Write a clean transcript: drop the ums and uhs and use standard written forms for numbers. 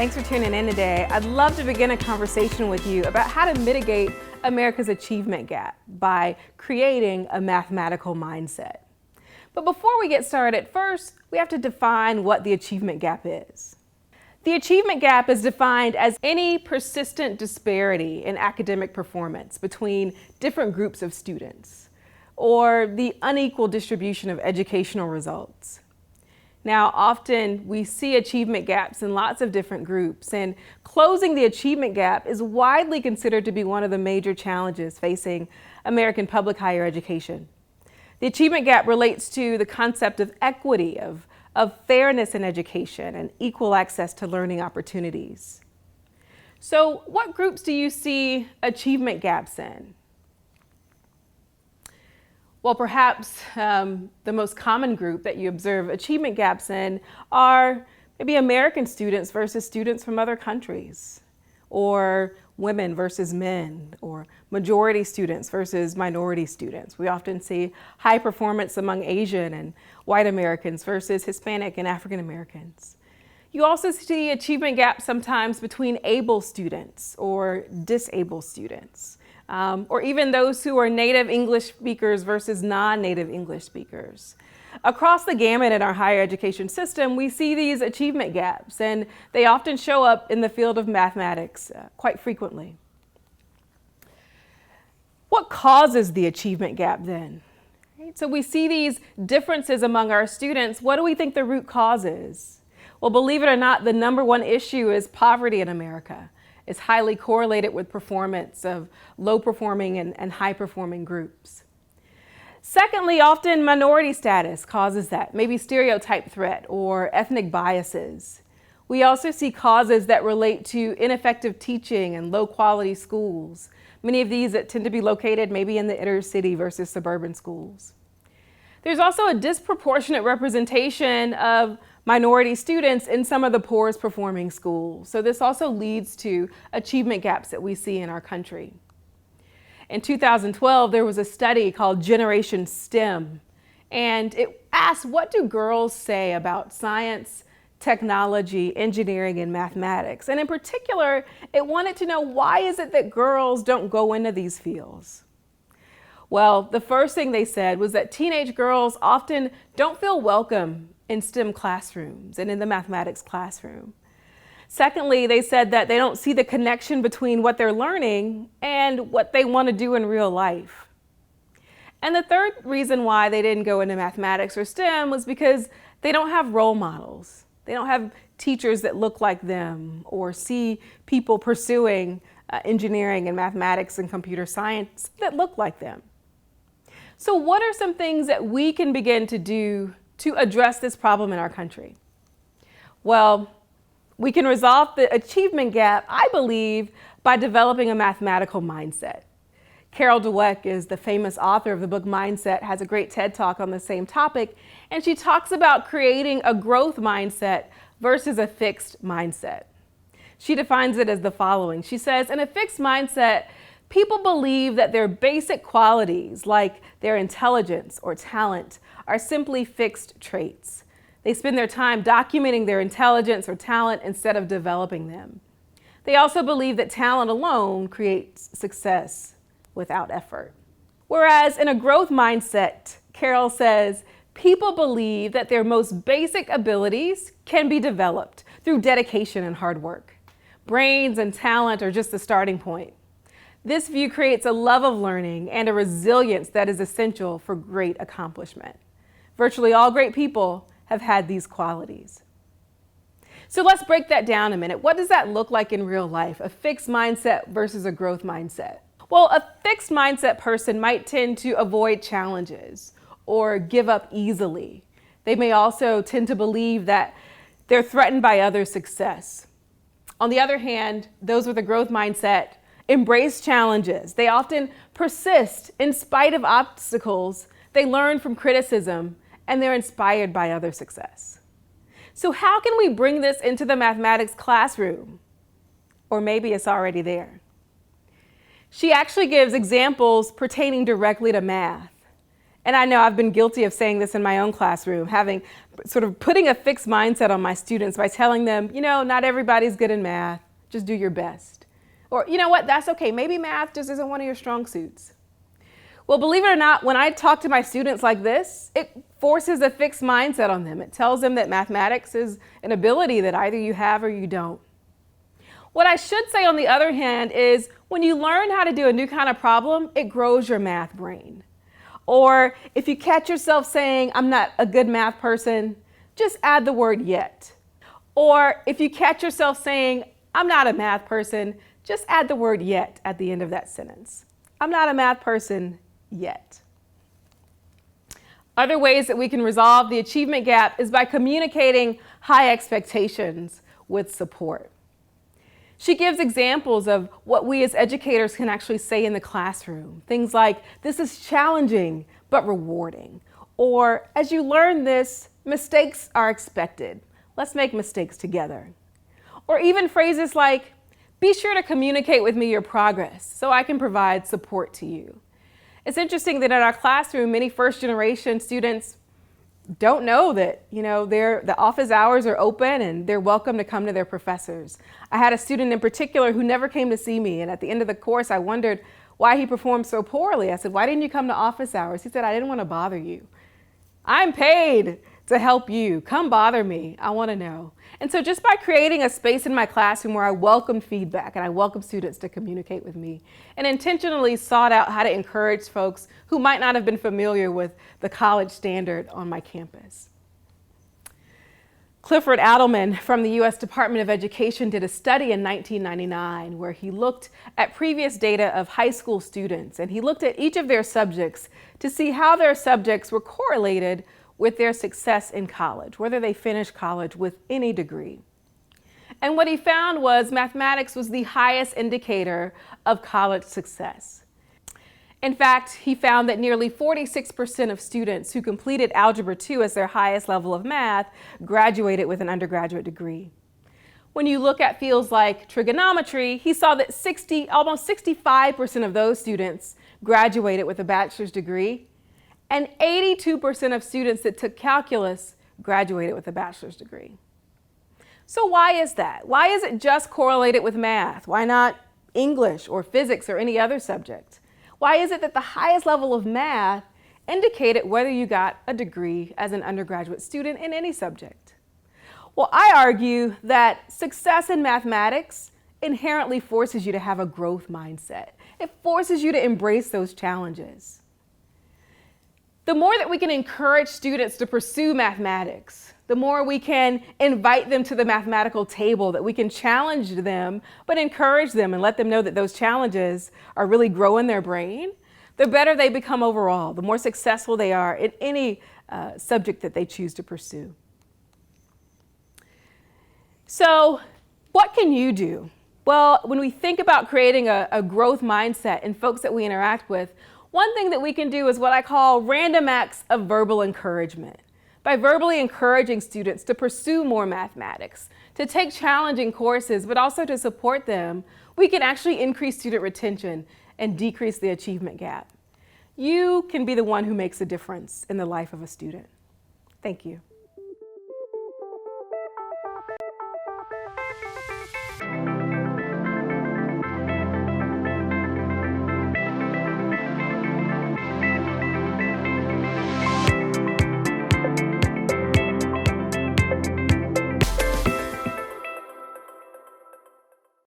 Thanks for tuning in today. I'd love to begin a conversation with you about how to mitigate America's achievement gap by creating a mathematical mindset. But before we get started, first, we have to define what the achievement gap is. The achievement gap is defined as any persistent disparity in academic performance between different groups of students, or the unequal distribution of educational results. Now, often we see achievement gaps in lots of different groups, and closing the achievement gap is widely considered to be one of the major challenges facing American public higher education. The achievement gap relates to the concept of equity, of fairness in education, and equal access to learning opportunities. So, what groups do you see achievement gaps in? Well, perhaps the most common group that you observe achievement gaps in are maybe American students versus students from other countries, or women versus men, or majority students versus minority students. We often see high performance among Asian and white Americans versus Hispanic and African Americans. You also see achievement gaps sometimes between able students or disabled students. Or even those who are native English speakers versus non-native English speakers. Across the gamut in our higher education system, we see these achievement gaps, and they often show up in the field of mathematics quite frequently. What causes the achievement gap then? Right? So we see these differences among our students. What do we think the root cause is? Well, believe it or not, the number one issue is poverty in America. Is highly correlated with performance of low-performing and high-performing groups. Secondly, often minority status causes that, maybe stereotype threat or ethnic biases. We also see causes that relate to ineffective teaching and low-quality schools, many of these that tend to be located maybe in the inner city versus suburban schools. There's also a disproportionate representation of minority students in some of the poorest performing schools. So this also leads to achievement gaps that we see in our country. In 2012, there was a study called Generation STEM, and it asked, what do girls say about science, technology, engineering, and mathematics? And in particular, it wanted to know, why is it that girls don't go into these fields? Well, the first thing they said was that teenage girls often don't feel welcome in STEM classrooms and in the mathematics classroom. Secondly, they said that they don't see the connection between what they're learning and what they want to do in real life. And the third reason why they didn't go into mathematics or STEM was because they don't have role models. They don't have teachers that look like them or see people pursuing engineering and mathematics and computer science that look like them. So what are some things that we can begin to do to address this problem in our country? Well, we can resolve the achievement gap, I believe, by developing a mathematical mindset. Carol Dweck is the famous author of the book Mindset, has a great TED Talk on the same topic, and she talks about creating a growth mindset versus a fixed mindset. She defines it as the following. She says, in a fixed mindset, people believe that their basic qualities, like their intelligence or talent, are simply fixed traits. They spend their time documenting their intelligence or talent instead of developing them. They also believe that talent alone creates success without effort. Whereas in a growth mindset, Carol says, people believe that their most basic abilities can be developed through dedication and hard work. Brains and talent are just the starting point. This view creates a love of learning and a resilience that is essential for great accomplishment. Virtually all great people have had these qualities. So let's break that down a minute. What does that look like in real life? A fixed mindset versus a growth mindset. Well, a fixed mindset person might tend to avoid challenges or give up easily. They may also tend to believe that they're threatened by others' success. On the other hand, those with a growth mindset embrace challenges. They often persist in spite of obstacles. They learn from criticism, and they're inspired by other success. So how can we bring this into the mathematics classroom? Or maybe it's already there. She actually gives examples pertaining directly to math. And I know I've been guilty of saying this in my own classroom, having sort of putting a fixed mindset on my students by telling them, not everybody's good in math, just do your best. Or, you know what, that's okay, maybe math just isn't one of your strong suits. Well, believe it or not, when I talk to my students like this, it forces a fixed mindset on them. It tells them that mathematics is an ability that either you have or you don't. What I should say, on the other hand, is when you learn how to do a new kind of problem, it grows your math brain. Or if you catch yourself saying, I'm not a good math person, just add the word yet. Or if you catch yourself saying, I'm not a math person, just add the word yet at the end of that sentence. I'm not a math person yet. Other ways that we can resolve the achievement gap is by communicating high expectations with support. She gives examples of what we as educators can actually say in the classroom. Things like, this is challenging but rewarding. Or, as you learn this, mistakes are expected. Let's make mistakes together. Or even phrases like, be sure to communicate with me your progress so I can provide support to you. It's interesting that in our classroom, many first-generation students don't know that, the office hours are open and they're welcome to come to their professors. I had a student in particular who never came to see me, and at the end of the course, I wondered why he performed so poorly. I said, why didn't you come to office hours? He said, I didn't want to bother you. I'm paid to help you. Come bother me. I want to know. And so just by creating a space in my classroom where I welcome feedback and I welcome students to communicate with me, and intentionally sought out how to encourage folks who might not have been familiar with the college standard on my campus. Clifford Adelman from the U.S. Department of Education did a study in 1999 where he looked at previous data of high school students, and he looked at each of their subjects to see how their subjects were correlated with their success in college, whether they finished college with any degree. And what he found was mathematics was the highest indicator of college success. In fact, he found that nearly 46% of students who completed Algebra 2 as their highest level of math graduated with an undergraduate degree. When you look at fields like trigonometry, he saw that almost 65% of those students graduated with a bachelor's degree, and 82% of students that took calculus graduated with a bachelor's degree. So why is that? Why is it just correlated with math? Why not English or physics or any other subject? Why is it that the highest level of math indicated whether you got a degree as an undergraduate student in any subject? Well, I argue that success in mathematics inherently forces you to have a growth mindset. It forces you to embrace those challenges. The more that we can encourage students to pursue mathematics, the more we can invite them to the mathematical table, that we can challenge them, but encourage them and let them know that those challenges are really growing their brain, the better they become overall, the more successful they are in any subject that they choose to pursue. So what can you do? Well, when we think about creating a growth mindset in folks that we interact with, one thing that we can do is what I call random acts of verbal encouragement. By verbally encouraging students to pursue more mathematics, to take challenging courses, but also to support them, we can actually increase student retention and decrease the achievement gap. You can be the one who makes a difference in the life of a student. Thank you.